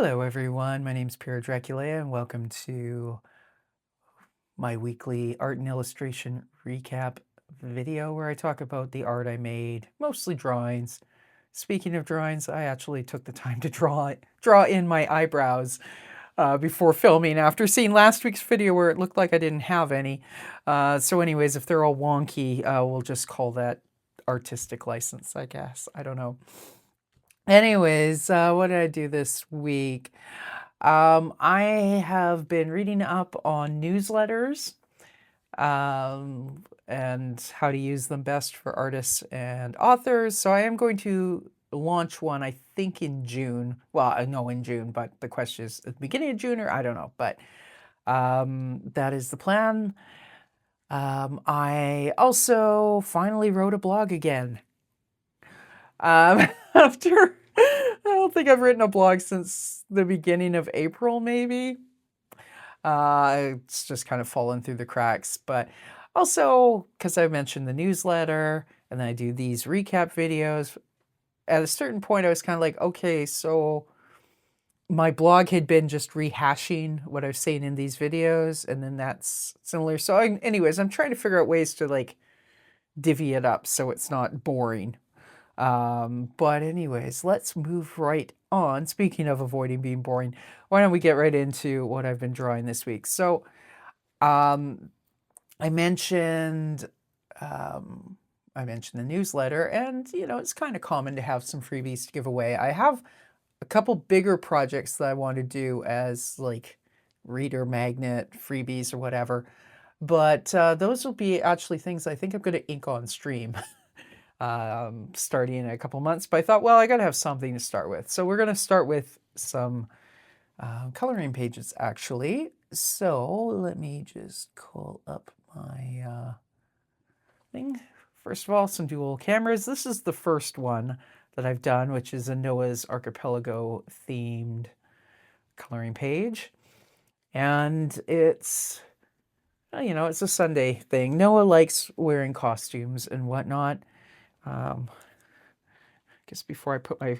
Hello everyone, my name's Pierre Dracula and welcome to my weekly art and illustration recap video where I talk about the art I made, mostly drawings. Speaking of drawings, I actually took the time to draw in my eyebrows before filming after seeing last week's video where it looked like I didn't have any. So anyways, if they're all wonky, we'll just call that artistic license, I guess. I don't know. Anyways, what did I do this week? I have been reading up on newsletters and how to use them best for artists and authors. So I am going to launch one, I think in June. Well, I know in June, but the question is at the beginning of June or I don't know. But that is the plan. I also finally wrote a blog again. After, I don't think I've written a blog since the beginning of April, maybe. It's just kind of fallen through the cracks, but also because I mentioned the newsletter and then I do these recap videos. At a certain point, I was kind of like, okay, so my blog had been just rehashing what I was saying in these videos, and then that's similar. So anyways, I'm trying to figure out ways to like divvy it up so it's not boring. But anyways, let's move right on. Speaking of avoiding being boring, why don't we get right into what I've been drawing this week? So, I mentioned the newsletter, and it's kind of common to have some freebies to give away. I have a couple bigger projects that I want to do as like reader magnet freebies or whatever, but those will be actually things I think I'm going to ink on stream. Starting in a couple months, but I thought, well, I gotta have something to start with. So we're gonna start with some coloring pages, actually. So let me just call up my thing. First of all, some dual cameras. This is the first one that I've done, which is a Noah's Archipelago themed coloring page. And it's, it's a Sunday thing. Noah likes wearing costumes and whatnot. I guess before I put my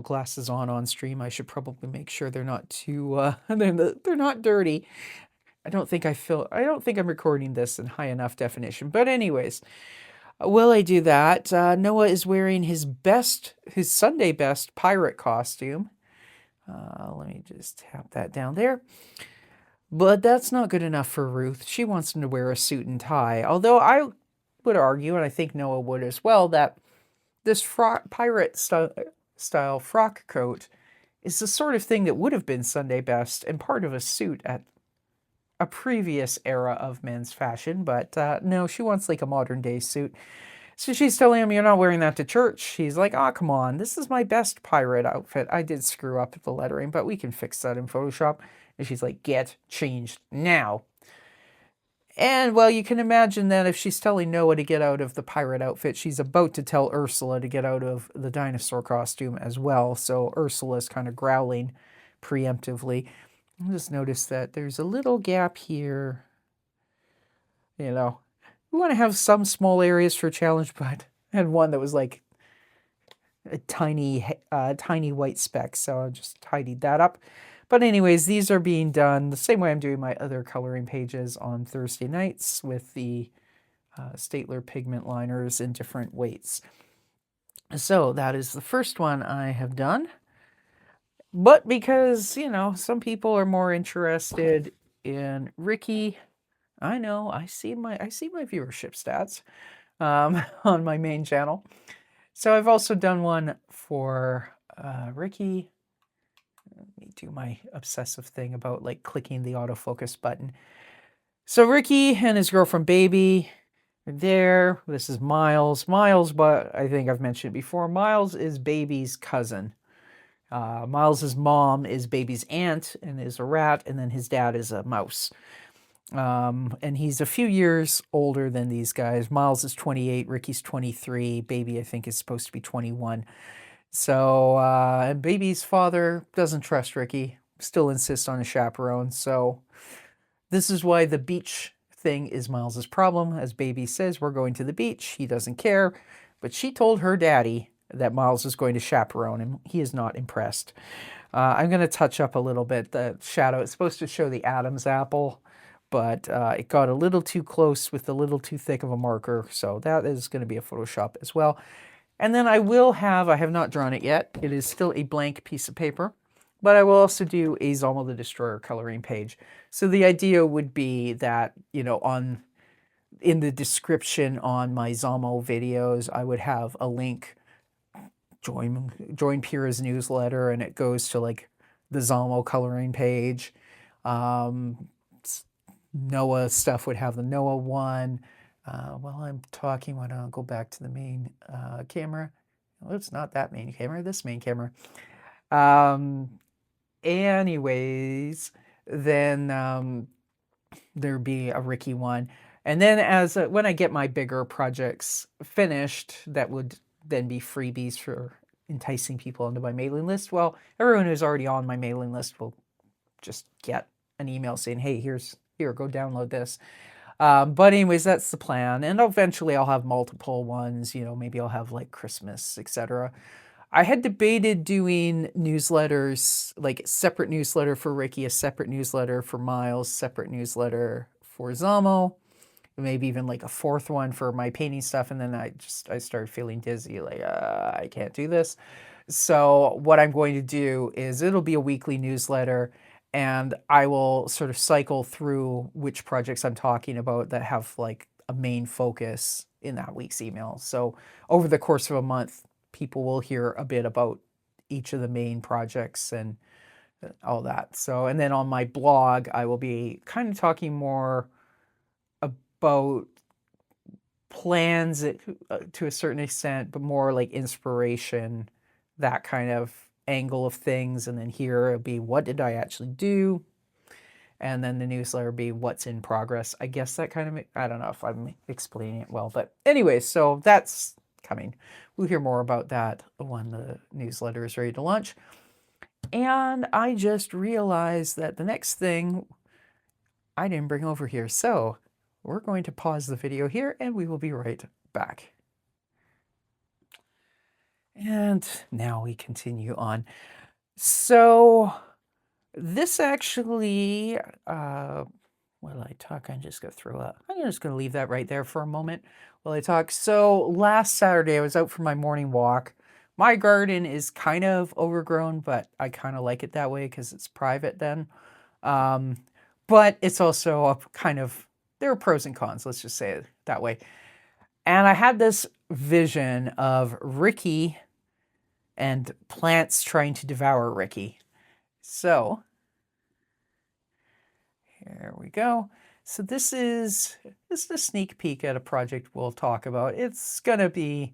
glasses on stream, I should probably make sure they're not too they're not dirty. I don't think I'm recording this in high enough definition. But anyways, while I do that, Noah is wearing his Sunday best pirate costume. Let me just tap that down there. But that's not good enough for Ruth. She wants him to wear a suit and tie. Although I would argue, and I think Noah would as well, that this pirate style frock coat is the sort of thing that would have been Sunday best and part of a suit at a previous era of men's fashion. But no, she wants like a modern day suit. So she's telling him, you're not wearing that to church. He's like, oh, come on. This is my best pirate outfit. I did screw up the lettering, but we can fix that in Photoshop. And she's like, get changed now. And, well, you can imagine that if she's telling Noah to get out of the pirate outfit, she's about to tell Ursula to get out of the dinosaur costume as well. So Ursula's kind of growling preemptively. I'll just notice that there's a little gap here. We want to have some small areas for challenge, but I had one that was like a tiny white speck. So I just tidied that up. But anyways, these are being done the same way I'm doing my other coloring pages on Thursday nights with the Staedtler pigment liners in different weights. So that is the first one I have done. But because, some people are more interested in Ricky, I know, I see my viewership stats on my main channel. So I've also done one for Ricky. Let me do my obsessive thing about like clicking the autofocus button. So Ricky and his girlfriend Baby are there. This is Myles. Myles, but I think I've mentioned it before. Myles is Baby's cousin. Miles's mom is Baby's aunt and is a rat, and then his dad is a mouse. And he's a few years older than these guys. Myles is 28, Ricky's 23, Baby I think is supposed to be 21. So Baby's father doesn't trust Ricky, still insists on a chaperone. So this is why the beach thing is Miles's problem. As Baby says, we're going to the beach. He doesn't care. But she told her daddy that Myles is going to chaperone him. He is not impressed. I'm going to touch up a little bit the shadow. It's supposed to show the Adam's apple, but it got a little too close with a little too thick of a marker, so that is going to be a Photoshop as well. And then I have not drawn it yet. It is still a blank piece of paper, but I will also do a Zamo the Destroyer coloring page. So the idea would be that, in the description on my Zamo videos, I would have a link, join Pira's newsletter, and it goes to like the Zamo coloring page. Noah stuff would have the Noah one. While I'm talking, why don't I go back to the main camera? Well, it's not that main camera, this main camera. Anyways, then there'd be a Ricky one. And then when I get my bigger projects finished, that would then be freebies for enticing people into my mailing list. Well, everyone who's already on my mailing list will just get an email saying, hey, here, go download this. But anyways, that's the plan. And eventually I'll have multiple ones, maybe I'll have like Christmas, etc. I had debated doing newsletters, like a separate newsletter for Ricky, a separate newsletter for Myles, separate newsletter for Zamo, maybe even like a fourth one for my painting stuff. And then I started feeling dizzy, like I can't do this. So what I'm going to do is it'll be a weekly newsletter, and I will sort of cycle through which projects I'm talking about that have like a main focus in that week's email. So over the course of a month, people will hear a bit about each of the main projects and all that. So, and then on my blog, I will be kind of talking more about plans to a certain extent, but more like inspiration, that kind of angle of things. And then here it'll be, what did I actually do? And then the newsletter will be what's in progress. I guess that kind of, I don't know if I'm explaining it well, but anyway, so that's coming. We'll hear more about that when the newsletter is ready to launch. And I just realized that the next thing I didn't bring over here. So we're going to pause the video here and we will be right back. And now we continue on. So this actually, while I talk, I'm just going to I'm just going to leave that right there for a moment while I talk. So last Saturday, I was out for my morning walk. My garden is kind of overgrown, but I kind of like it that way because it's private then. But it's also a kind of, there are pros and cons, let's just say it that way. And I had this vision of Ricky and plants trying to devour Ricky. So here we go. So this is a sneak peek at a project we'll talk about. It'll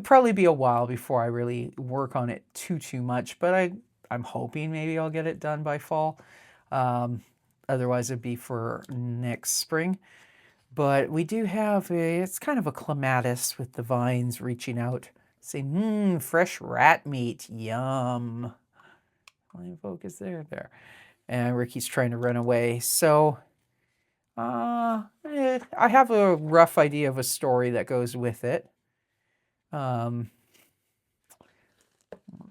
probably be a while before I really work on it too much, but I'm hoping maybe I'll get it done by fall. Otherwise it'd be for next spring. But we do have it's kind of a clematis with the vines reaching out, saying, fresh rat meat, yum. Line focus there. And Ricky's trying to run away. So I have a rough idea of a story that goes with it. I don't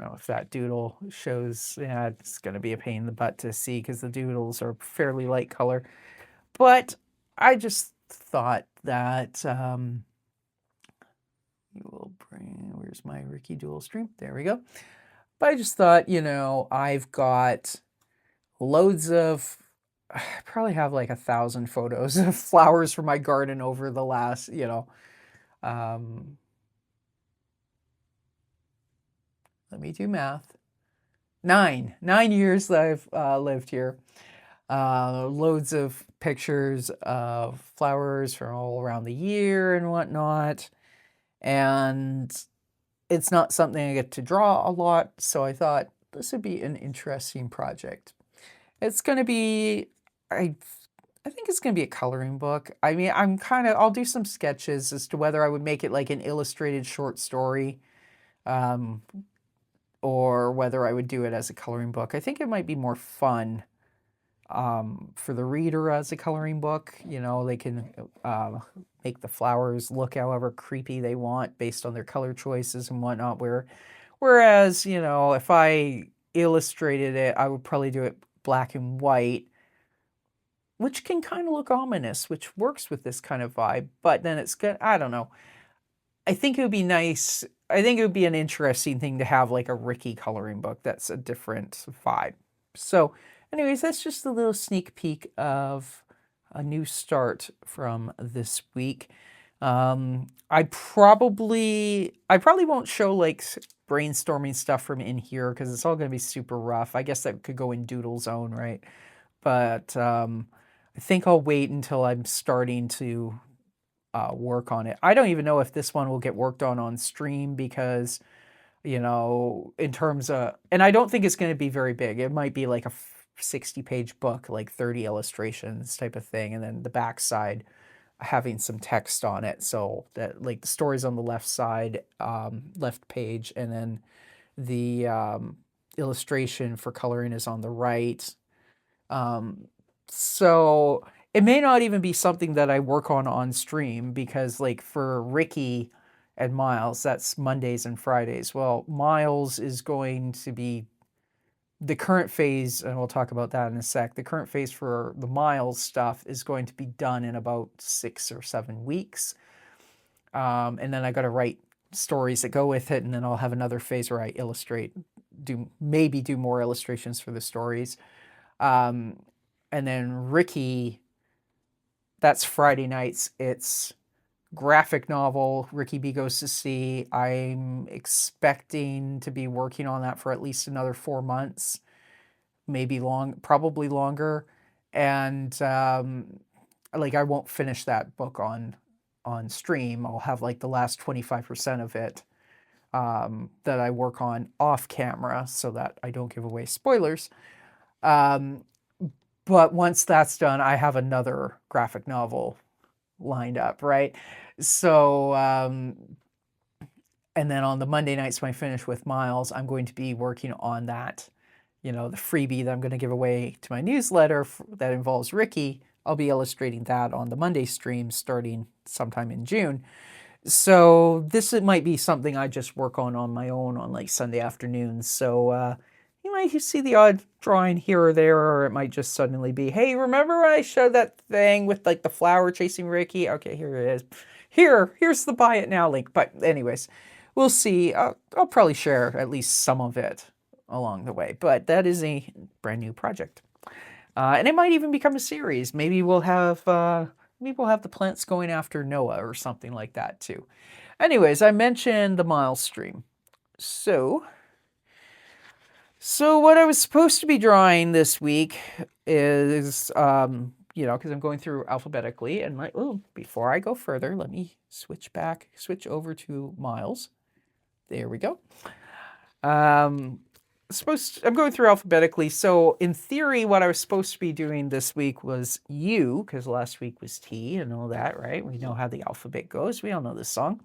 know if that doodle shows, it's going to be a pain in the butt to see because the doodles are fairly light color. But I just thought that where's my Ricky dual stream? There we go. But I just thought, I've got loads of, I probably have like 1,000 photos of flowers from my garden over the last, let me do math. 9 years that I've lived here. Loads of pictures of flowers from all around the year and whatnot. And it's not something I get to draw a lot, so I thought this would be an interesting project. It's going to be, I think it's going to be a coloring book. I mean, I'll do some sketches as to whether I would make it like an illustrated short story, or whether I would do it as a coloring book. I think it might be more fun for the reader as a coloring book. They can make the flowers look however creepy they want based on their color choices and whatnot. Whereas, if I illustrated it, I would probably do it black and white, which can kind of look ominous, which works with this kind of vibe, but then it's good. I don't know. I think it would be nice. I think it would be an interesting thing to have like a Ricky coloring book that's a different vibe. So, anyways, that's just a little sneak peek of a new start from this week. I probably won't show like brainstorming stuff from in here because it's all going to be super rough. I guess that could go in Doodle Zone, right? But I think I'll wait until I'm starting to work on it. I don't even know if this one will get worked on stream because, you know, in terms of, and I don't think it's going to be very big. It might be like a 60-page book, like 30 illustrations type of thing, and then the back side having some text on it, so that like the story's on the left side, left page, and then the illustration for coloring is on the right. So it may not even be something that I work on stream because like for Ricky and Myles, that's Mondays and Fridays. Well, Myles is going to be the current phase, and we'll talk about that in a sec. The current phase for the Myles stuff is going to be done in about 6 or 7 weeks. And then I got to write stories that go with it, and then I'll have another phase where I illustrate, maybe do more illustrations for the stories. And then Ricky, that's Friday nights. It's graphic novel, Ricky B Goes to Sea. I'm expecting to be working on that for at least another 4 months, maybe probably longer. And like I won't finish that book on stream. I'll have like the last 25% of it that I work on off camera so that I don't give away spoilers. But once that's done, I have another graphic novel lined up, right? So, and then on the Monday nights when I finish with Myles, I'm going to be working on that, you know, the freebie that I'm going to give away to my newsletter that involves Ricky. I'll be illustrating that on the Monday stream starting sometime in June. So this might be something I just work on my own on like Sunday afternoons. So you might see the odd drawing here or there, or it might just suddenly be, hey, remember when I showed that thing with like the flower chasing Ricky? Okay, here it is. Here's the buy it now link. But anyways, we'll see. I'll probably share at least some of it along the way. But that is a brand new project. And it might even become a series. Maybe we'll have the plants going after Noah or something like that too. Anyways, I mentioned the Myles stream. So what I was supposed to be drawing this week is, you know, because I'm going through alphabetically, and before I go further, let me switch over to Myles. There we go. I'm going through alphabetically, so in theory, what I was supposed to be doing this week was U, because last week was T and all that, right? We know how the alphabet goes. We all know this song.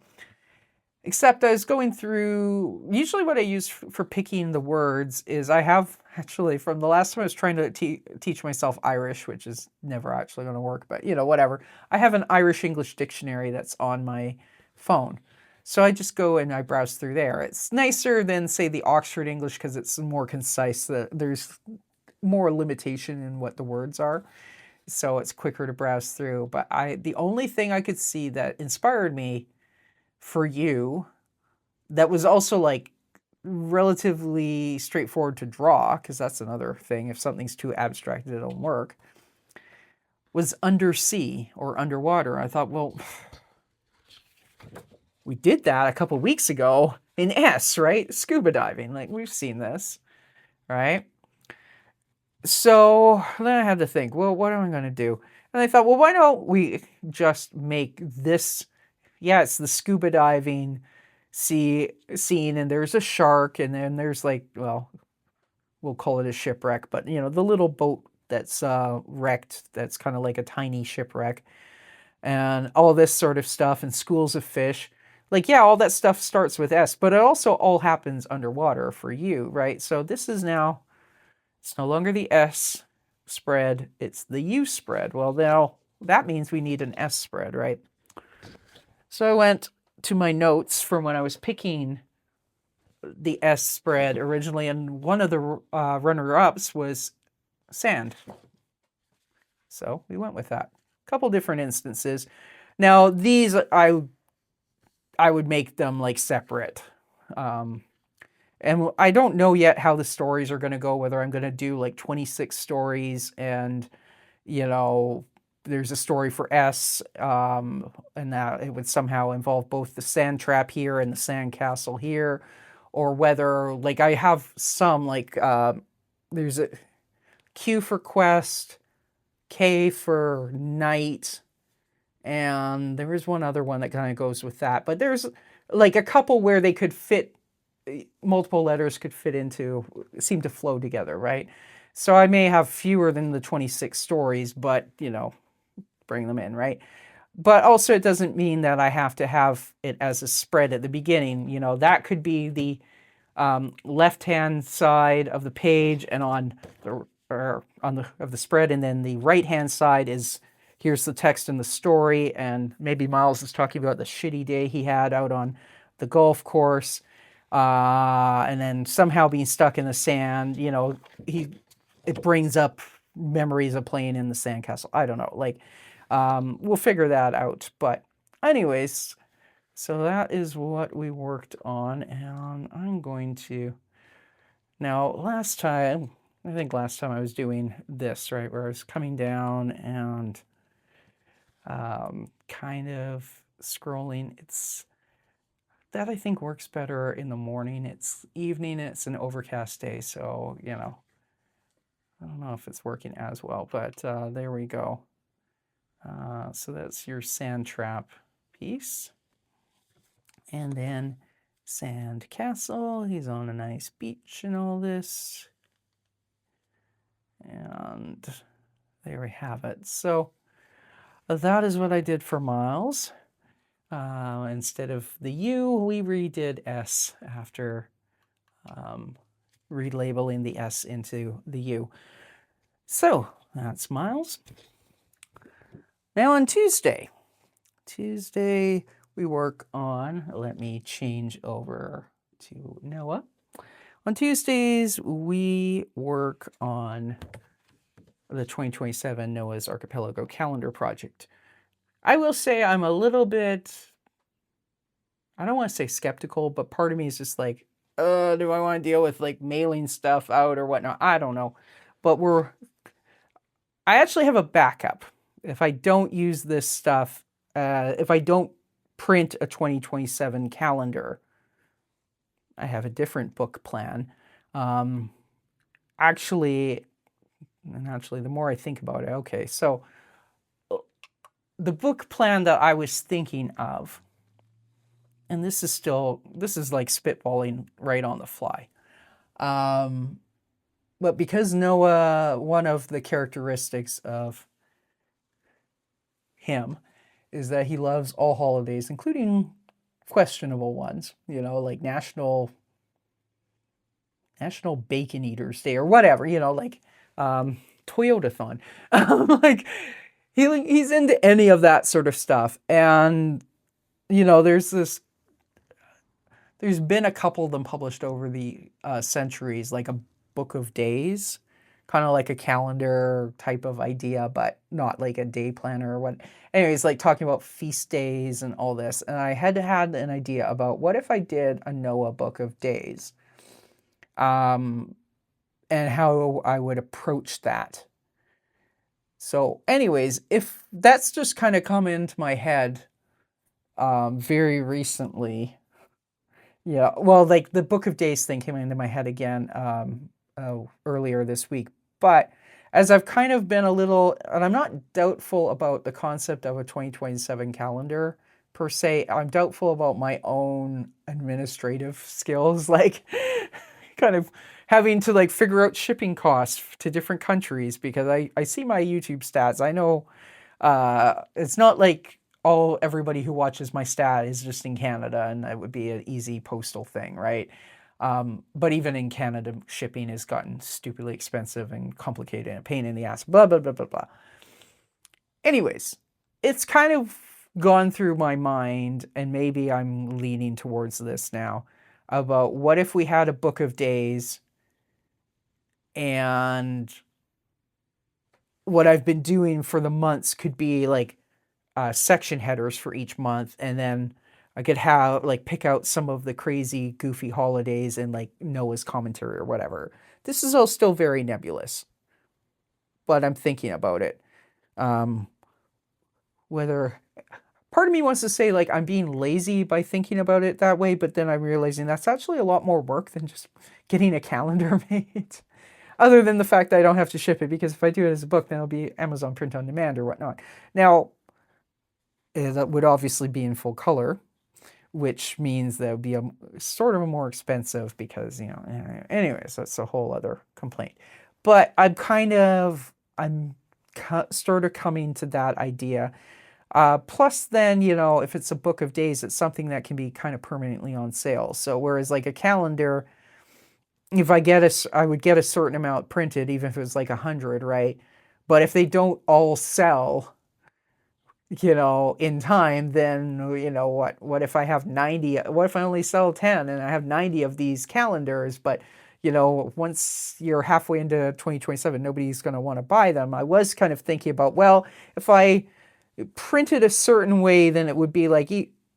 Except I was going through, usually what I use for picking the words is I have actually, from the last time I was trying to teach myself Irish, which is never actually going to work, but you know, whatever. I have an Irish-English dictionary that's on my phone. So I just go and I browse through there. It's nicer than, say, the Oxford English because it's more concise. There's more limitation in what the words are. So it's quicker to browse through. But the only thing I could see that inspired me for you that was also like relatively straightforward to draw, because that's another thing, if something's too abstract it don't work, was undersea or underwater. I thought, well, we did that a couple weeks ago in S, right? Scuba diving, like we've seen this, right? So then I had to think, well, what am I going to do? And I thought, well, why don't we just make this, yeah, it's the scuba diving scene, and there's a shark, and then there's like, well, we'll call it a shipwreck, but you know, the little boat that's wrecked, that's kind of like a tiny shipwreck, and all this sort of stuff, and schools of fish. Like, yeah, all that stuff starts with S, but it also all happens underwater for you, right? So this is now, it's no longer the S spread, it's the U spread. Well, now that means we need an S spread, right? So I went to my notes from when I was picking the S spread originally, and one of the runner-ups was sand. So we went with that. A couple different instances. Now these I would make them like separate. And I don't know yet how the stories are going to go, whether I'm going to do like 26 stories and, you know, there's a story for S, and that it would somehow involve both the sand trap here and the sand castle here, or whether, like, I have some, like, there's a Q for quest, K for night, and there is one other one that kind of goes with that. But there's like a couple where they could fit, multiple letters could fit into, seem to flow together, right? So I may have fewer than the 26 stories, but, you know, bring them in, right? But also it doesn't mean that I have to have it as a spread at the beginning. You know, that could be the left-hand side of the page and on the spread, and then the right-hand side is, here's the text and the story, and maybe Myles is talking about the shitty day he had out on the golf course, and then somehow being stuck in the sand. You know, it brings up memories of playing in the sandcastle. I don't know, like, we'll figure that out. But anyways, so that is what we worked on, and I'm going to, now last time, I think last time I was doing this, right, where I was coming down and kind of scrolling. It's, that I think works better in the morning. It's evening, it's an overcast day, so, you know, I don't know if it's working as well, but there we go. So that's your sand trap piece. And then sand castle, he's on a nice beach and all this. And there we have it. So that is what I did for Myles. Instead of the U, we redid S after relabeling the S into the U. So that's Myles. Now on Tuesday we work on, let me change over to Noah. On Tuesdays, we work on the 2027 Noah's Archipelago calendar project. I will say I'm a little bit, I don't want to say skeptical, but part of me is just like, do I want to deal with like mailing stuff out or whatnot? I don't know. But I actually have a backup. If I don't use this stuff, if I don't print a 2027 calendar, I have a different book plan. Actually, the more I think about it, okay, so the book plan that I was thinking of, and this is like spitballing right on the fly. But because Noah, one of the characteristics of him is that he loves all holidays, including questionable ones, you know, like National Bacon Eaters Day or whatever, you know, like Toyotathon. Like he's into any of that sort of stuff. And, you know, there's been a couple of them published over the centuries, like a book of days, kind of like a calendar type of idea, but not like a day planner or what. Anyways, like talking about feast days and all this. And I had an idea about what if I did a Noah book of days, and how I would approach that. So anyways, if that's just kind of come into my head very recently. Yeah, well, like the Book of Days thing came into my head again earlier this week. But as I've kind of been a little, and I'm not doubtful about the concept of a 2027 calendar per se, I'm doubtful about my own administrative skills, like kind of having to like figure out shipping costs to different countries, because I see my YouTube stats. I know it's not like everybody who watches my stat is just in Canada, and that would be an easy postal thing, right? But even in Canada, shipping has gotten stupidly expensive and complicated and a pain in the ass, blah, blah, blah, blah, blah. Anyways, it's kind of gone through my mind, and maybe I'm leaning towards this now. about what if we had a book of days, and what I've been doing for the months could be like section headers for each month, and then I could have like pick out some of the crazy goofy holidays and like Noah's commentary or whatever. This is all still very nebulous, but I'm thinking about it. Whether part of me wants to say like I'm being lazy by thinking about it that way, but then I'm realizing that's actually a lot more work than just getting a calendar made. Other than the fact that I don't have to ship it, because if I do it as a book, then it'll be Amazon print on demand or whatnot. Now, that would obviously be in full color, which means that would be a sort of a more expensive, because, you know, anyways, that's a whole other complaint. But I'm sort of coming to that idea. Plus then, you know, if it's a book of days, it's something that can be kind of permanently on sale. So whereas like a calendar, if I would get a certain amount printed, even if it was like 100, right? But if they don't all sell, you know, in time, then, you know, what if I have 90, what if I only sell 10 and I have 90 of these calendars, but, you know, once you're halfway into 2027, nobody's going to want to buy them. I was kind of thinking about, well, if I printed a certain way, then it would be like,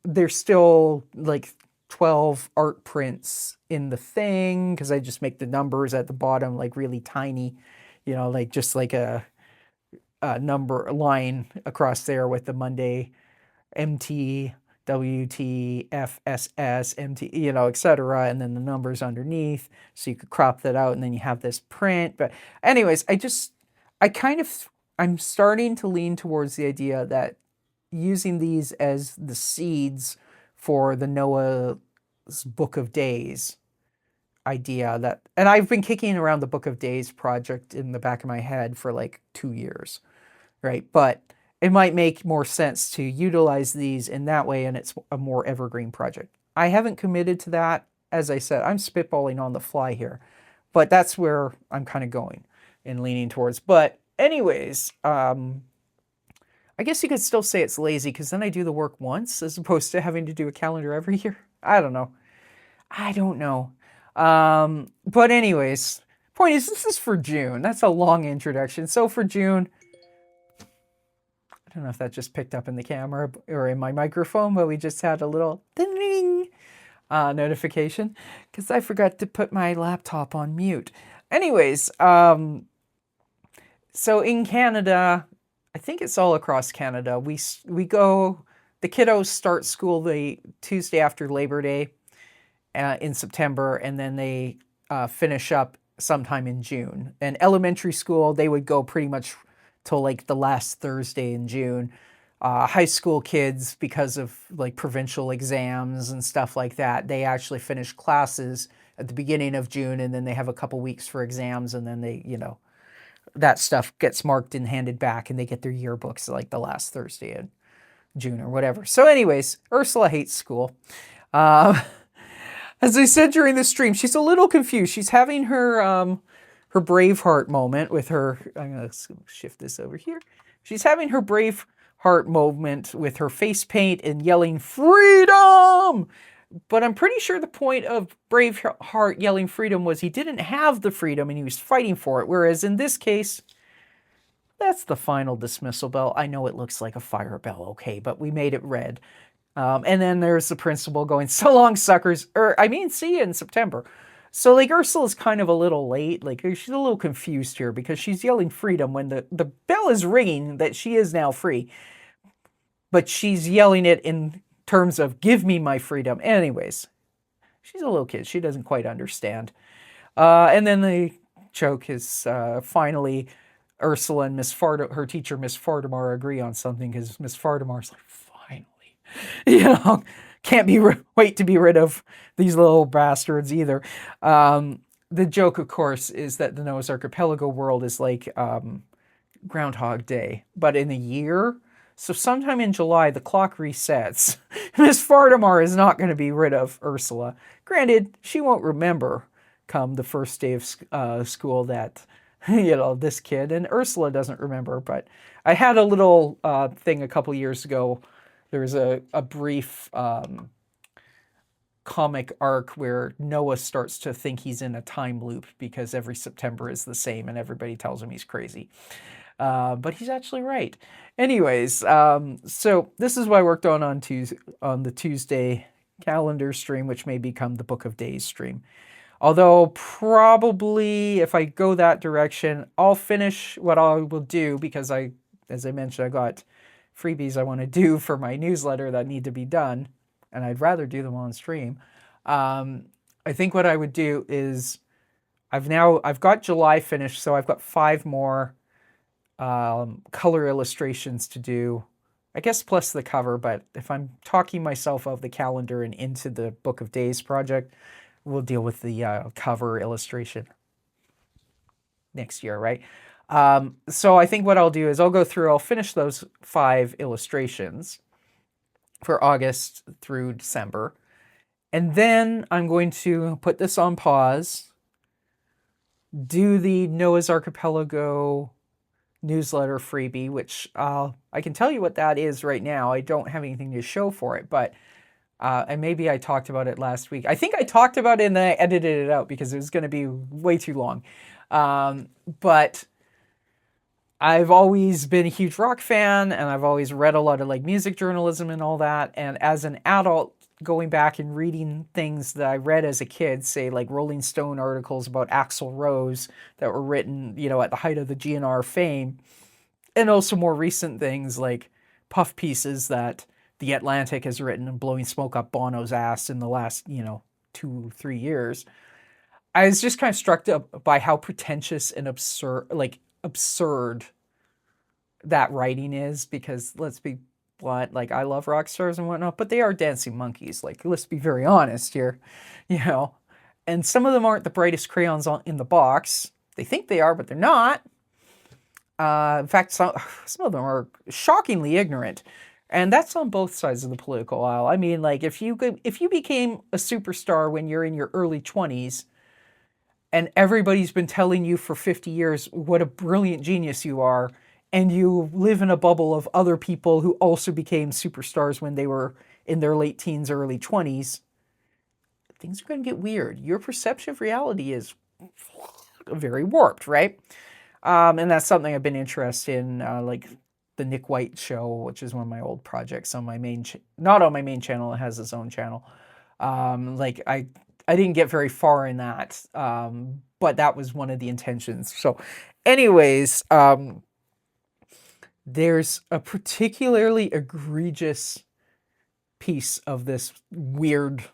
there's still like 12 art prints in the thing, because I just make the numbers at the bottom like really tiny, you know, like just like a number line across there with the Monday MT, WT, FSS, MT, you know, etc., and then the numbers underneath, so you could crop that out, and then you have this print. But anyways, I'm starting to lean towards the idea that using these as the seeds for the Noah's Book of Days idea, that, and I've been kicking around the Book of Days project in the back of my head for like 2 years, right? But it might make more sense to utilize these in that way, and it's a more evergreen project. I haven't committed to that. As I said, I'm spitballing on the fly here, but that's where I'm kind of going and leaning towards. But anyways, I guess you could still say it's lazy, because then I do the work once as opposed to having to do a calendar every year. I don't know. But anyways, point is, this is for June. That's a long introduction. So for June, I don't know if that just picked up in the camera or in my microphone, but we just had a little ding notification, because I forgot to put my laptop on mute. Anyways, so in Canada, I think it's all across Canada, we go, the kiddos start school the Tuesday after Labor Day in September, and then they finish up sometime in June. And elementary school, they would go pretty much till like the last Thursday in June. High school kids, because of like provincial exams and stuff like that, they actually finish classes at the beginning of June, and then they have a couple weeks for exams, and then they, you know, that stuff gets marked and handed back, and they get their yearbooks like the last Thursday in June or whatever. So anyways, Ursula hates school. As I said during the stream, she's a little confused. She's having her Braveheart moment with her. I'm going to shift this over here. She's having her Braveheart moment with her face paint and yelling freedom. But I'm pretty sure the point of Braveheart yelling freedom was he didn't have the freedom and he was fighting for it. Whereas in this case, that's the final dismissal bell. I know it looks like a fire bell, okay, but we made it red. And then there's the principal going, so long, suckers. See you in September. So, like, Ursula's kind of a little late. Like, she's a little confused here, because she's yelling freedom when the bell is ringing that she is now free. But she's yelling it in terms of, give me my freedom. Anyways, she's a little kid. She doesn't quite understand. And then the joke is finally Ursula and her teacher, Miss Fartimar, agree on something, because Miss Fartimar's like, you know, can't wait to be rid of these little bastards either. The joke, of course, is that the Noah's Archipelago world is like Groundhog Day, but in a year. So sometime in July, the clock resets. Miss Fartimar is not going to be rid of Ursula. Granted, she won't remember come the first day of school that, you know, this kid, and Ursula doesn't remember. But I had a little thing a couple years ago. There was a brief comic arc where Noah starts to think he's in a time loop because every September is the same and everybody tells him he's crazy. But he's actually right. Anyways, so this is what I worked on on the Tuesday calendar stream, which may become the Book of Days stream. Although probably if I go that direction, I'll finish what I will do because as I mentioned, I got freebies I want to do for my newsletter that need to be done, and I'd rather do them on stream. I think what I would do is I've got July finished, so I've got 5 more color illustrations to do, I guess plus the cover, but if I'm talking myself out of the calendar and into the Book of Days project, we'll deal with the cover illustration next year, right? So I think what I'll do is I'll finish those 5 illustrations for August through December. And then I'm going to put this on pause, do the Noah's Archipelago newsletter freebie, which I can tell you what that is right now. I don't have anything to show for it, but and maybe I talked about it last week. I think I talked about it and then I edited it out because it was going to be way too long. But I've always been a huge rock fan, and I've always read a lot of like music journalism and all that. And as an adult, going back and reading things that I read as a kid, say like Rolling Stone articles about Axl Rose that were written, at the height of the GNR fame, and also more recent things like puff pieces that The Atlantic has written and blowing smoke up Bono's ass in the last, 2-3 years. I was just kind of struck by how pretentious and absurd that writing is, because let's be blunt, like I love rock stars and whatnot, but they are dancing monkeys. Like, let's be very honest here, and some of them aren't the brightest crayons in the box. They think they are, but they're not. In fact, some of them are shockingly ignorant. And that's on both sides of the political aisle. I mean, like if you became a superstar when you're in your early 20s, and everybody's been telling you for 50 years what a brilliant genius you are, and you live in a bubble of other people who also became superstars when they were in their late teens, early 20s, things are going to get weird. Your perception of reality is very warped, right? And that's something I've been interested in, like the Nick White show, which is one of my old projects on my main, not on my main channel, it has its own channel. I didn't get very far in that, but that was one of the intentions. So anyways, there's a particularly egregious piece of this weird,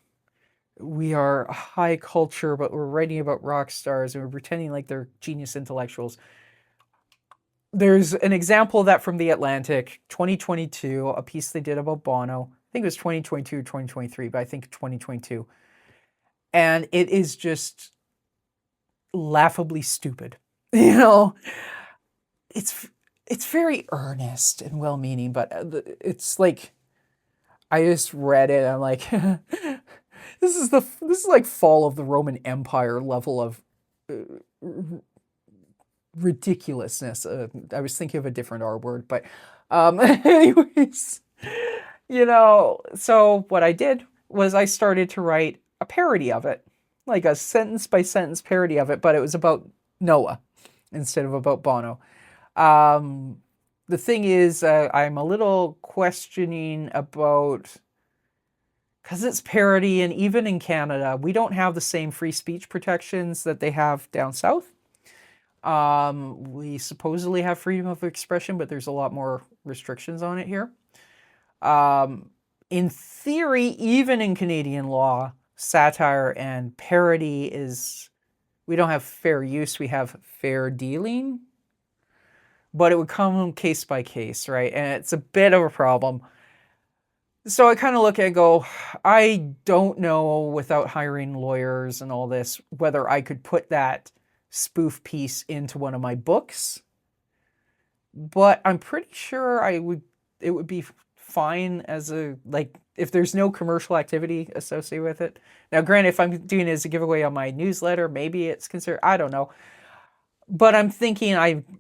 we are high culture, but we're writing about rock stars and we're pretending like they're genius intellectuals. There's an example of that from The Atlantic, 2022, a piece they did about Bono. I think it was 2022 or 2023, but I think 2022. And it is just laughably stupid. It's very earnest and well-meaning, but it's like, I just read it and I'm like, this is like fall of the Roman Empire level of ridiculousness. I was thinking of a different R word, but anyways, so what I did was I started to write a parody of it, like a sentence by sentence parody of it, but it was about Noah instead of about Bono. The thing is, I'm a little questioning about, because it's parody, and even in Canada, we don't have the same free speech protections that they have down south. We supposedly have freedom of expression, but there's a lot more restrictions on it here. In theory, even in Canadian law, satire and parody we don't have fair use, we have fair dealing. But it would come case by case, right? And it's a bit of a problem. So I kind of look at it and go, I don't know, without hiring lawyers and all this, whether I could put that spoof piece into one of my books. But I'm pretty sure it would be fine as if there's no commercial activity associated with it. Now, granted, if I'm doing it as a giveaway on my newsletter, maybe it's considered, I don't know. But I'm thinking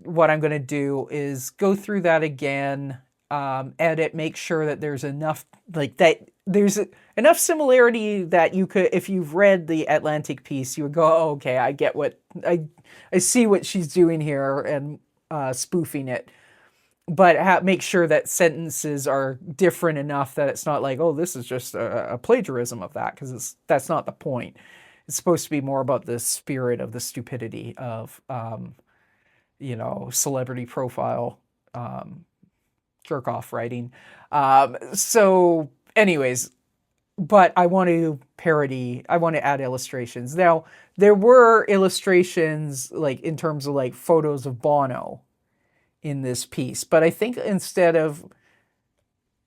what I'm going to do is go through that again, edit, make sure that there's enough, like that there's enough similarity that you could, if you've read the Atlantic piece, you would go, oh, okay, I get what, I see what she's doing here and spoofing it. But make sure that sentences are different enough that it's not like, oh, this is just a plagiarism of that, because that's not the point. It's supposed to be more about the spirit of the stupidity of, celebrity profile jerk off writing. So, anyways, but I want to parody, I want to add illustrations. Now, there were illustrations, like in terms of like photos of Bono in this piece, but I think instead of,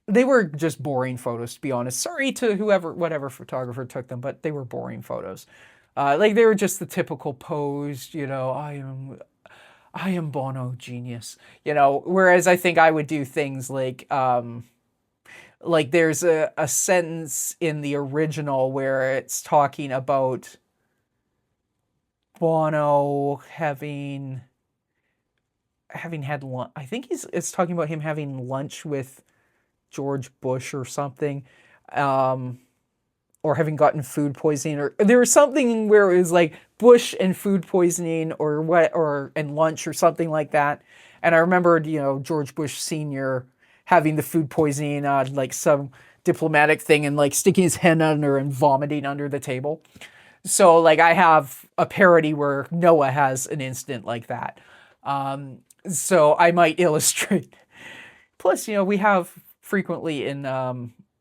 they were just boring photos, to be honest. Sorry to whatever photographer took them, but they were boring photos. Like they were just the typical pose, I am Bono, genius, whereas I think I would do things like there's a sentence in the original where it's talking about Bono having had lunch. I think it's talking about him having lunch with George Bush or something, or having gotten food poisoning, or there was something where it was like Bush and food poisoning and lunch or something like that. And I remembered, George Bush Sr. having the food poisoning on like some diplomatic thing and like sticking his hand under and vomiting under the table. So like I have a parody where Noah has an incident like that. So I might illustrate. Plus, we have frequently in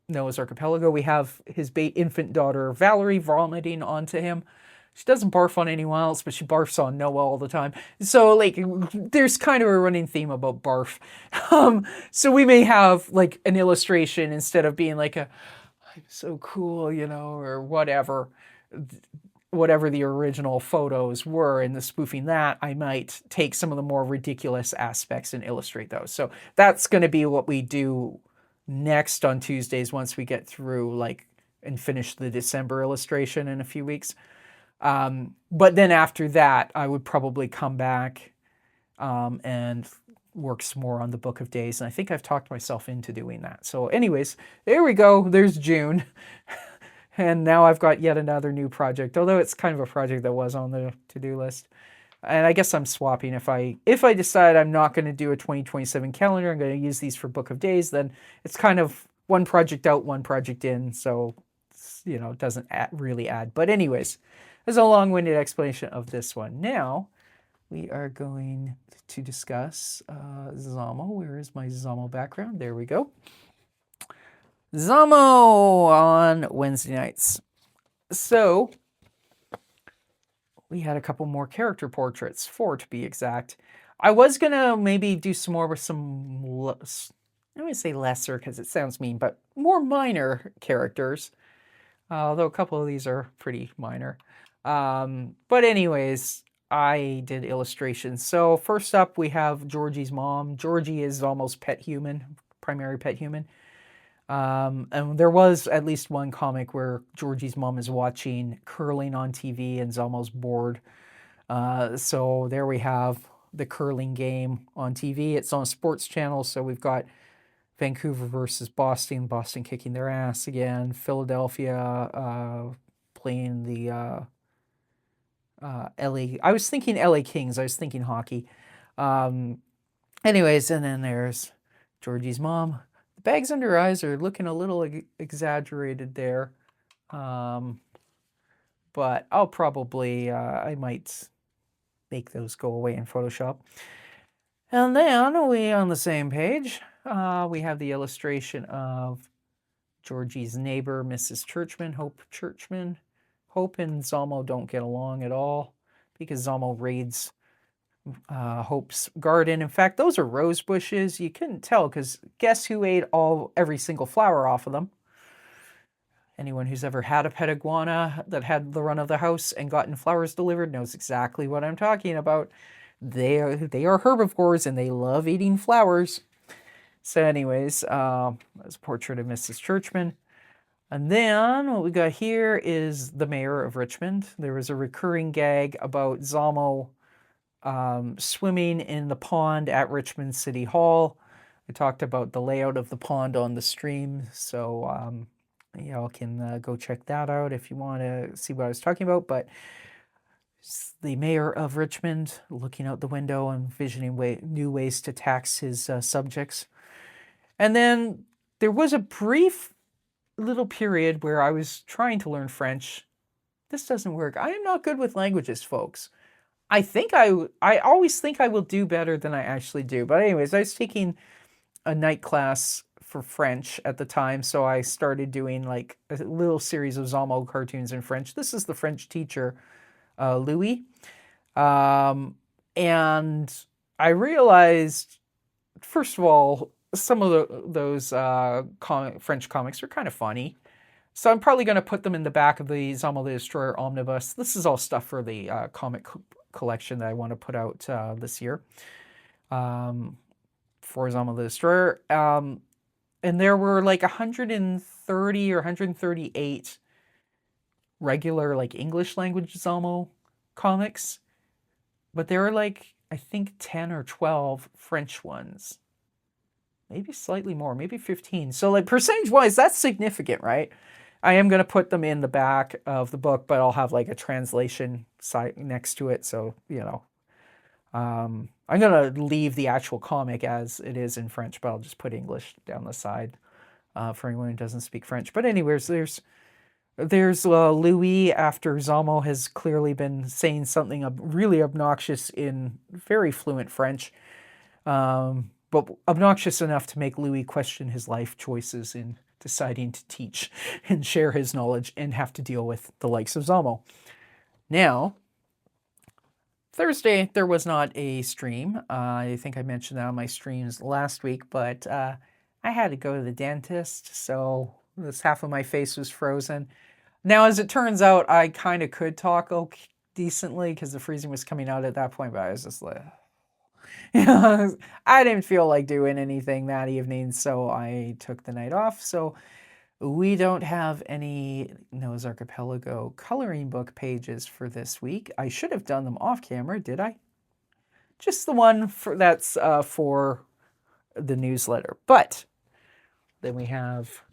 Noah's Archipelago, we have his infant daughter Valerie vomiting onto him. She doesn't barf on anyone else, but she barfs on Noah all the time. So like there's kind of a running theme about barf. So we may have like an illustration instead of being like I'm so cool, or whatever the original photos were in the spoofing that, I might take some of the more ridiculous aspects and illustrate those. So that's going to be what we do next on Tuesdays once we get through and finish the December illustration in a few weeks. But then after that, I would probably come back and work some more on the Book of Days. And I think I've talked myself into doing that. So anyways, there we go. There's June. And now I've got yet another new project, although it's kind of a project that was on the to-do list. And I guess I'm swapping. If I decide I'm not going to do a 2027 calendar, I'm going to use these for Book of Days, then it's kind of one project out, one project in. So, it doesn't really add. But anyways, there's a long-winded explanation of this one. Now, we are going to discuss Zamo. Where is my Zamo background? There we go. Zamo on Wednesday nights. So, we had a couple more character portraits, 4 to be exact. I was going to maybe do some more with some, I would say lesser because it sounds mean, but more minor characters. Although a couple of these are pretty minor. But anyways, I did illustrations. So first up, we have Georgie's mom. Georgie is almost primary pet human. And there was at least one comic where Georgie's mom is watching curling on TV and is almost bored. So there we have the curling game on TV. It's on a sports channel, so we've got Vancouver versus Boston, Boston kicking their ass again, Philadelphia playing the LA. I was thinking LA Kings. I was thinking hockey. Anyways, and then there's Georgie's mom. The bags under her eyes are looking a little exaggerated there. But I'll probably, I might make those go away in Photoshop. And then on the same page, we have the illustration of Georgie's neighbor, Mrs. Churchman, Hope Churchman. Hope and Zamo don't get along at all because Zamo raids Hope's garden. In fact, those are rose bushes. You couldn't tell because guess who ate every single flower off of them? Anyone who's ever had a pet iguana that had the run of the house and gotten flowers delivered knows exactly what I'm talking about. They are herbivores and they love eating flowers. So anyways, that's a portrait of Mrs. Churchman. And then what we got here is the mayor of Richmond. There was a recurring gag about Zamo swimming in the pond at Richmond City Hall. I talked about the layout of the pond on the stream, so y'all can go check that out if you want to see what I was talking about. But the mayor of Richmond looking out the window and envisioning new ways to tax his subjects. And then there was a brief little period where I was trying to learn French. This doesn't work. I am not good with languages, folks. I always think I will do better than I actually do. But anyways, I was taking a night class for French at the time, so I started doing like a little series of Zamo cartoons in French. This is the French teacher, Louis. And I realized, first of all, some of those French comics are kind of funny. So I'm probably going to put them in the back of the Zamo the Destroyer omnibus. This is all stuff for the comic collection that I want to put out this year for Zamo the Destroyer. And there were like 130 or 138 regular like English language Zamo comics. But there were like, I think 10 or 12 French ones. Maybe slightly more, maybe 15. So like percentage-wise, that's significant, right? I am going to put them in the back of the book, but I'll have like a translation site next to it. So, I'm going to leave the actual comic as it is in French, but I'll just put English down the side for anyone who doesn't speak French. But anyways, there's Louis after Zamo has clearly been saying something really obnoxious in very fluent French, but obnoxious enough to make Louis question his life choices in deciding to teach and share his knowledge and have to deal with the likes of Zamo. Now, Thursday, there was not a stream. I think I mentioned that on my streams last week, but I had to go to the dentist, so this half of my face was frozen. Now, as it turns out, I kind of could talk decently because the freezing was coming out at that point, but I was just like, I didn't feel like doing anything that evening, so I took the night off. So we don't have any Noah's Archipelago coloring book pages for this week. I should have done them off camera, did I? Just the one that's for the newsletter. But then we have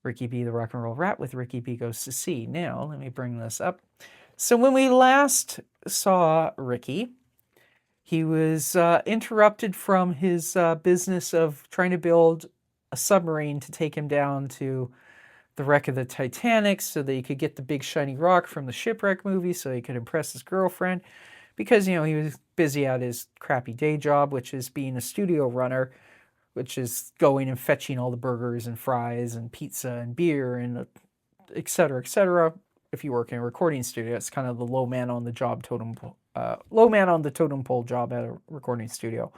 Ricky B, the Rock and Roll Rat with Ricky B Goes to Sea. Now, let me bring this up. So when we last saw Ricky, he was interrupted from his business of trying to build a submarine to take him down to the wreck of the Titanic so that he could get the big shiny rock from the shipwreck movie so he could impress his girlfriend. Because, he was busy at his crappy day job, which is being a studio runner, which is going and fetching all the burgers and fries and pizza and beer and et cetera, et cetera. If you work in a recording studio, it's kind of the low man on the totem pole job at a recording studio.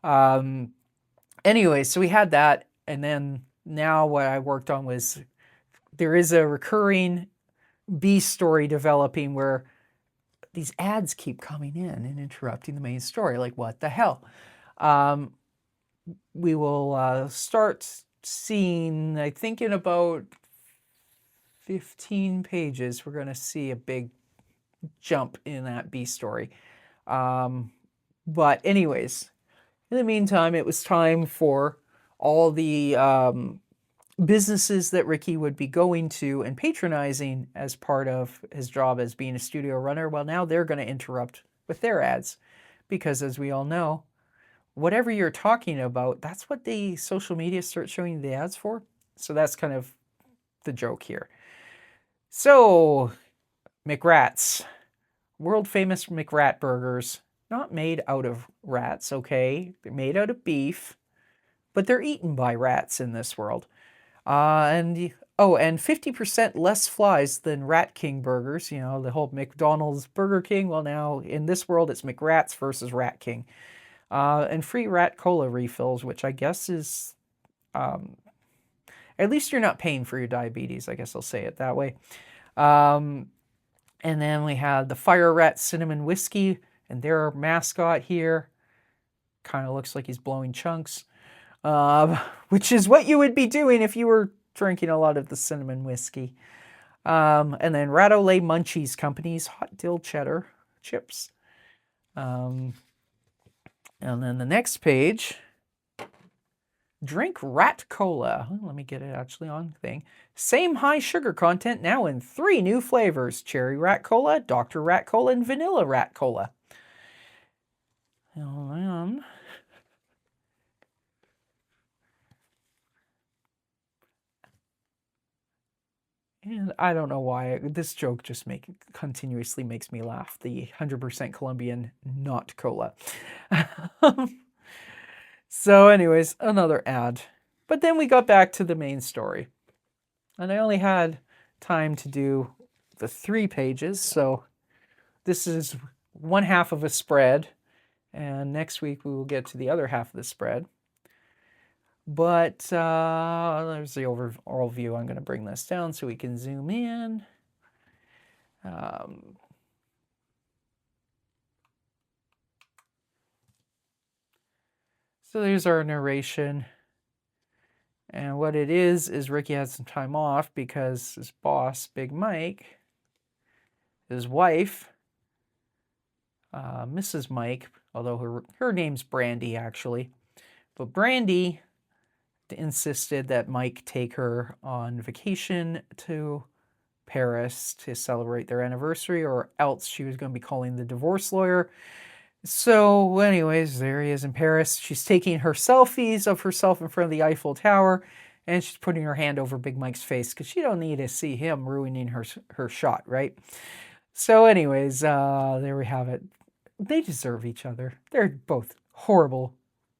Anyway, so we had that, and then now what I worked on was there is a recurring B story developing where these ads keep coming in and interrupting the main story. Like, what the hell? We will start seeing, I think in about 15 pages, we're going to see a big jump in that B story. But anyways, in the meantime, it was time for all the businesses that Ricky would be going to and patronizing as part of his job as being a studio runner. Well, now they're going to interrupt with their ads because, as we all know, whatever you're talking about, that's what the social media starts showing you the ads for. So that's kind of the joke here. So, McRats. World famous McRat burgers. Not made out of rats, okay? They're made out of beef, but they're eaten by rats in this world. And 50% less flies than Rat King burgers. The whole McDonald's Burger King. Well, now in this world, it's McRats versus Rat King. And free Rat Cola refills, which I guess is, at least you're not paying for your diabetes. I guess I'll say it that way. And then we had the Fire Rat Cinnamon Whiskey, and their mascot here kind of looks like he's blowing chunks, which is what you would be doing if you were drinking a lot of the cinnamon whiskey. And then Rat-O-Lay Munchies Company's Hot Dill Cheddar Chips. And then the next page Drink rat cola. Let me get it actually on thing. Same high sugar content now in 3 new flavors. Cherry rat cola, Dr. Rat cola, and vanilla rat cola. And I don't know why this joke just continuously makes me laugh. The 100% Colombian not cola. So anyways, another ad. But then we got back to the main story. And I only had time to do the 3 pages, so this is one half of a spread, and next week we will get to the other half of the spread. But there's the overall view. I'm going to bring this down so we can zoom in. So there's our narration. And what it is Ricky had some time off because his boss, Big Mike, his wife, Mrs. Mike, although her name's Brandy actually, but Brandy insisted that Mike take her on vacation to Paris to celebrate their anniversary, or else she was going to be calling the divorce lawyer. So anyways, there he is in Paris. She's taking her selfies of herself in front of the Eiffel Tower, and she's putting her hand over Big Mike's face because she don't need to see him ruining her shot, right? So anyways, there we have it. They deserve each other. They're both horrible.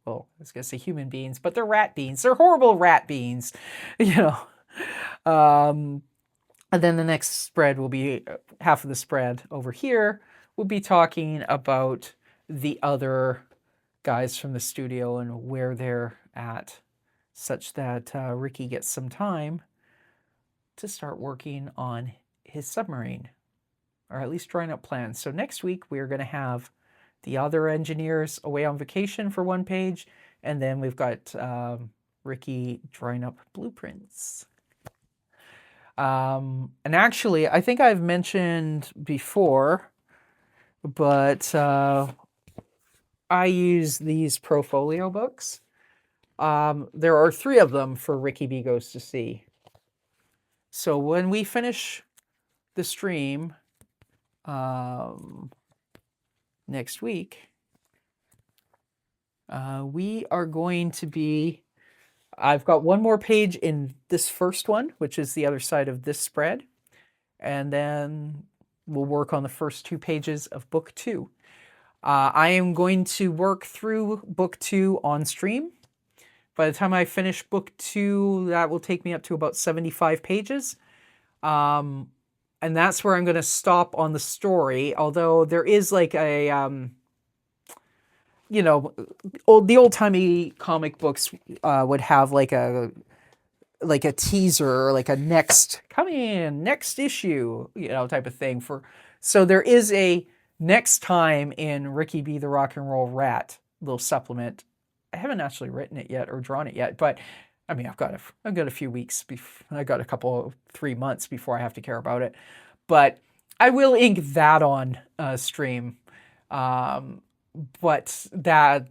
Well, I was going to say human beings, but they're rat beings. They're horrible rat beings, you know. And then the next spread will be half of the spread over here. We'll be talking about the other guys from the studio and where they're at, such that Ricky gets some time to start working on his submarine, or at least drawing up plans. So next week we're going to have the other engineers away on vacation for 1 page, and then we've got Ricky drawing up blueprints. And actually, I think I've mentioned before, but I use these Profolio books. There are 3 of them for Ricky B Goes to Sea. So when we finish the stream next week, we are going to be, I've got 1 more page in this first one, which is the other side of this spread. And then we'll work on the first 2 pages of book 2. I am going to work through book 2 on stream. By the time I finish book 2, that will take me up to about 75 pages. And that's where I'm going to stop on the story. Although there is like a, you know, the old-timey comic books would have like a teaser, or like a next issue, you know, type of thing. So there is a next time in Ricky B. the Rock and Roll Rat little supplement. I haven't actually written it yet or drawn it yet, but I mean, I've got a few weeks. I got 3 months before I have to care about it. But I will ink that on stream. But that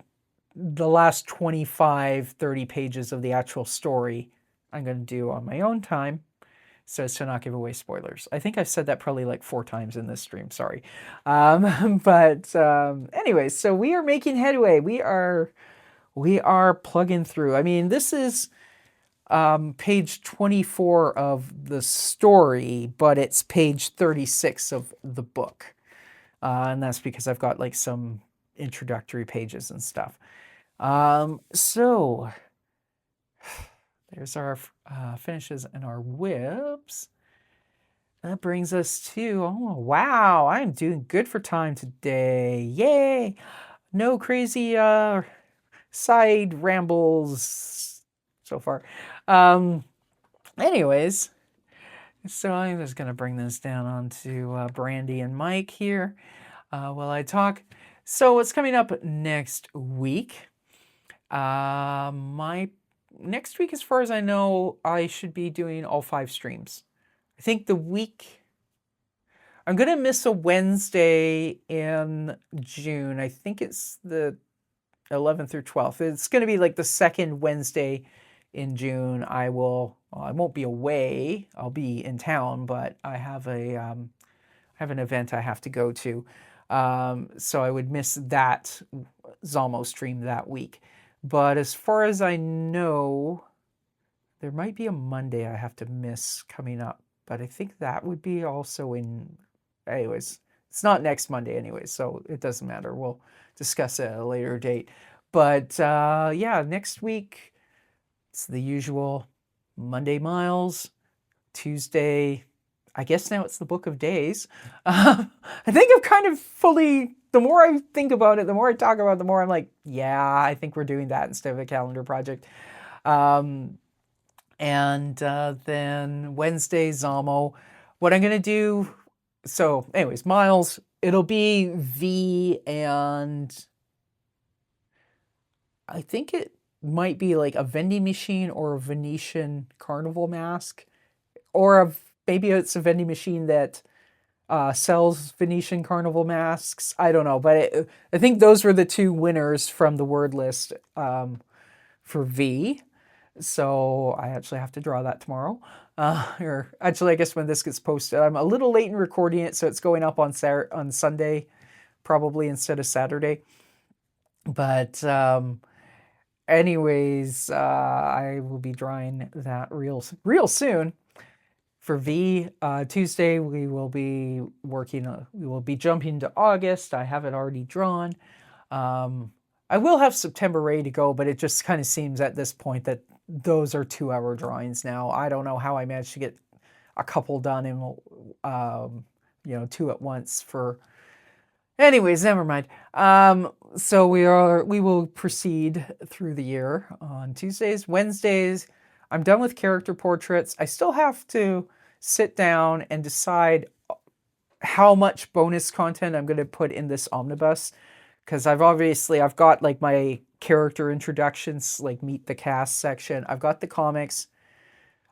the last 25-30 pages of the actual story I'm going to do on my own time, so as to not give away spoilers. I think I've said that probably like 4 times in this stream, sorry. But anyways, so we are making headway. We are plugging through. I mean, this is page 24 of the story, but it's page 36 of the book. And that's because I've got like some introductory pages and stuff. So there's our finishes and our whips. That brings us to, oh, wow, I'm doing good for time today. Yay! No crazy side rambles so far. Anyways, so I'm just going to bring this down onto Brandy and Mike here while I talk. So what's coming up next week? Next week, as far as I know, I should be doing all 5 streams. I think the week, I'm going to miss a Wednesday in June. I think it's the 11th through 12th. It's going to be like the second Wednesday in June. I won't be away. I'll be in town, but I have an event I have to go to. So I would miss that Zamo stream that week. But as far as I know, there might be a Monday I have to miss coming up. But I think that would be also anyways, it's not next Monday anyways, so it doesn't matter. We'll discuss it at a later date. But yeah, next week, it's the usual Monday Myles, Tuesday, I guess now it's the Book of Days. I think I've kind of fully, the more I think about it, the more I talk about it, the more I'm like, yeah, I think we're doing that instead of a calendar project. And then Wednesday, Zamo. What I'm going to do, so anyways, Myles, it'll be V, and I think it might be like a vending machine or a Venetian carnival mask, or maybe it's a vending machine that sells Venetian carnival masks. I don't know, but I think those were the two winners from the word list for V. So I actually have to draw that tomorrow. Or actually, I guess when this gets posted, I'm a little late in recording it, so it's going up on Sunday, probably instead of Saturday. But anyways, I will be drawing that real soon. For V, Tuesday we will be working. We will be jumping to August. I have it already drawn. I will have September ready to go, but it just kind of seems at this point that those are 2-hour drawings now. I don't know how I managed to get a couple done in, 2 at once for. Anyways, never mind. So we will proceed through the year on Tuesdays, Wednesdays. I'm done with character portraits. I still have to sit down and decide how much bonus content I'm going to put in this omnibus, because I've got like my character introductions, like meet the cast section. I've got the comics,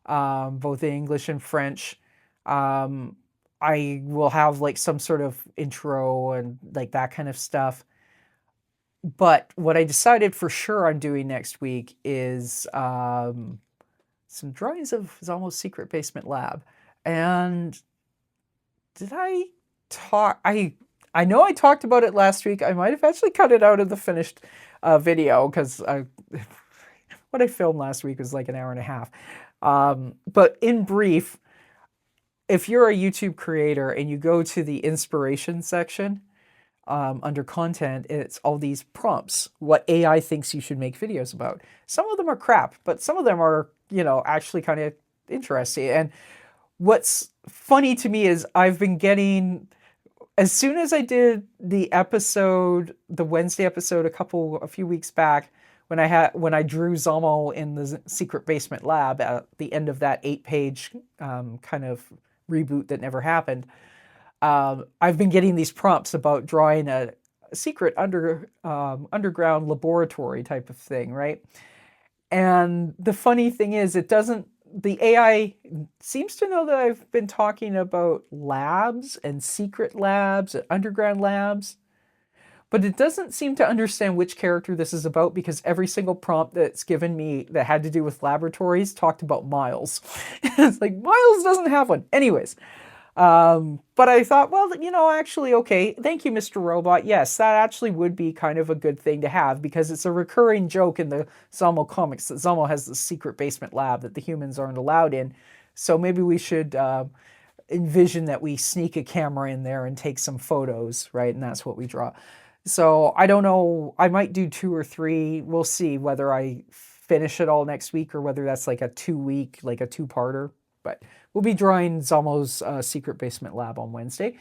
both in English and French. I will have like some sort of intro and like that kind of stuff. But what I decided for sure I'm doing next week is some drawings of Zamo's secret basement lab. And did I talk? I know I talked about it last week. I might have actually cut it out of the finished video, because what I filmed last week was like an hour and a half. But in brief, if you're a YouTube creator and you go to the inspiration section under content, it's all these prompts, what AI thinks you should make videos about. Some of them are crap, but some of them are, actually kind of interesting. And what's funny to me is I've been getting, as soon as I did the Wednesday episode a few weeks back, when I drew Zamo in the secret basement lab at the end of that 8-page kind of reboot that never happened, I've been getting these prompts about drawing a secret underground laboratory type of thing, right? And the funny thing is, the AI seems to know that I've been talking about labs and secret labs and underground labs, but it doesn't seem to understand which character this is about, because every single prompt that's given me that had to do with laboratories talked about Myles. It's like, Myles doesn't have one. Anyways, but I thought, well, actually, okay, thank you, Mr. Robot. Yes, that actually would be kind of a good thing to have, because it's a recurring joke in the Zamo comics that Zamo has the secret basement lab that the humans aren't allowed in. So maybe we should envision that we sneak a camera in there and take some photos, right? And that's what we draw. So I don't know. I might do 2 or 3. We'll see whether I finish it all next week or whether that's like a 2-week, like a 2-parter. But we'll be drawing Zamo's secret basement lab on Wednesday.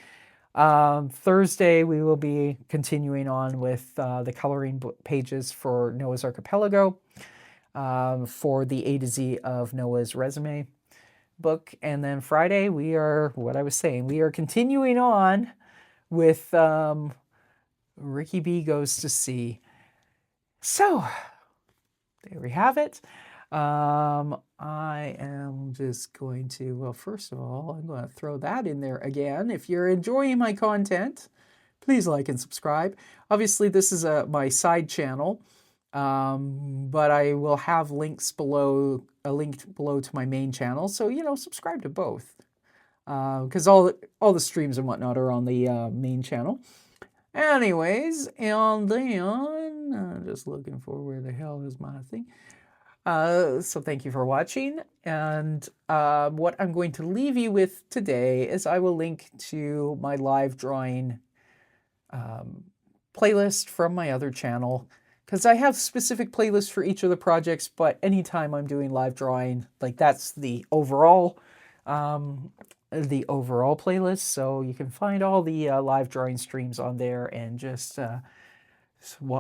Thursday, we will be continuing on with the coloring pages for Noah's Archipelago, for the A to Z of Noah's resume book. And then Friday, we are continuing on with Ricky B Goes to Sea. So, there we have it. I am just going to, well, first of all, I'm going to throw that in there again. If you're enjoying my content, please like and subscribe. Obviously, this is my side channel, but I will have links below, a link below to my main channel. So, you know, subscribe to both. Because all the streams and whatnot are on the main channel. Anyways, and then just looking for where the hell is my thing. So thank you for watching, and what I'm going to leave you with today is I will link to my live drawing playlist from my other channel, because I have specific playlists for each of the projects, but anytime I'm doing live drawing, like that's the overall playlist, so you can find all the live drawing streams on there and just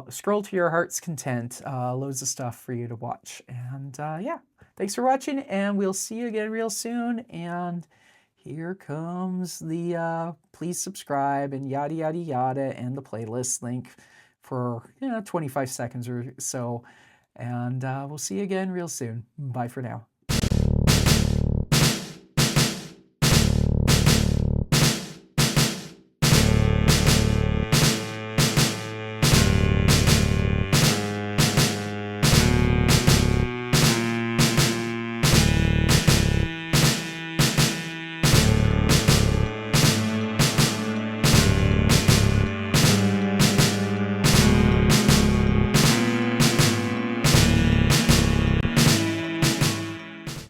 scroll to your heart's content. Loads of stuff for you to watch. And yeah, thanks for watching, and we'll see you again real soon. And here comes the please subscribe and yada yada yada, and the playlist link for 25 seconds or so. And we'll see you again real soon. Bye for now.